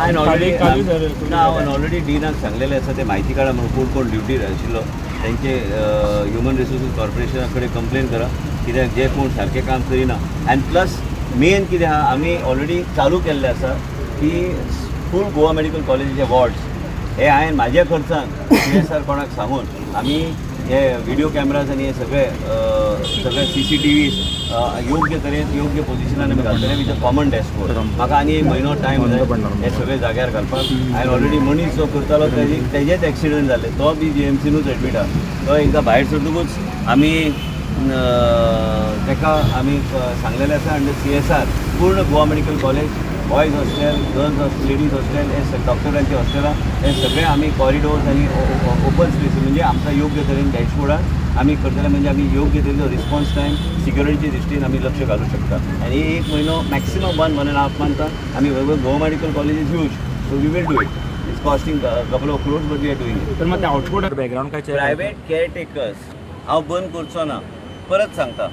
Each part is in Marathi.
हांवें ऑलरेडी ना हांवें ऑलरेडी डिनाक सांगलेलें आसा ते म्हायती काडा म्हणून कोण कोण ड्युटीर आशिल्लो तेंचे ह्युमन रिसोर्सीस कॉर्पोरेशना कडेन कंप्लेन करा कित्याक जे कोण सारकें काम करिना आनी प्लस मेन कितें आहा आमी ऑलरेडी चालू केल्लें आसा की फूल गोवा मेडिकल कॉलेजीचे वॉर्ड्स हे हांवें म्हाज्या खर्चान CSR कोणाक सांगून आमी हे व्हिडिओ कॅमेराज आनी हे सगळे CCTVs योग्य तरेन योग्य पोजिशनान आमी घालतले विथ अ कॉमन डॅशबोर्ड म्हाका आनी एक म्हयनो टायम जाय हे सगळे जाग्यार घालपाक हांवें ऑलरेडी मनीस जो करतालो तेजेच एक्सिडंट जाले तो बी GMCनूच एडमीट आहा तो एकदां भायर सरतकूच आमी ताका आमी सांगलेलें आसा अंडर CSR पूर्ण Goa medical college boys hostel girls ladies hostel हे डॉक्टरांचे हॉस्टेलां हे सगळे आमी कॉरिडोर्स आनी ओपन स्पेस म्हणजे आमकां योग्य तरेन डॅशबोर्डान आमी करतले म्हणजे आमी योग्य तरेचो रिस्पॉन्स टायम सिक्युरिटीचे दृश्टीन आमी लक्ष घालूं शकता आनी एक म्हयनो मॅक्सिमम 1.5 मंथां आमी Goa medical college is huge so we will do it it's costing couple of crores but we are doing it तर मग ते आउटपुट बॅकग्राऊंड काय प्रायवेट केअरटेकर्स हांव बंद करचो ना परत सांगता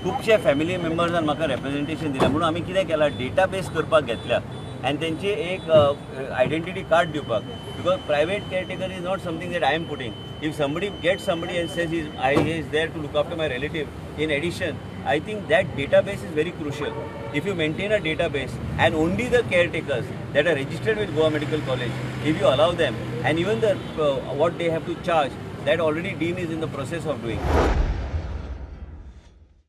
खुबशे फॅमिली मेंबर्सान म्हाका रेप्रेझेंटेशन दिलें म्हणून आमी कितें केलां डेटाबेस करपाक घेतल्या आनी तेंची एक आयडेंटिटी कार्ड दिवपाक because private caretaker is not something that I am putting if somebody get somebody and says is there to look after my relative in addition I think that database is very crucial. If you maintain a database and only the caretakers that are registered with Goa Medical College, if you allow them and even the what they have to charge, that already Dean is in the process of doing.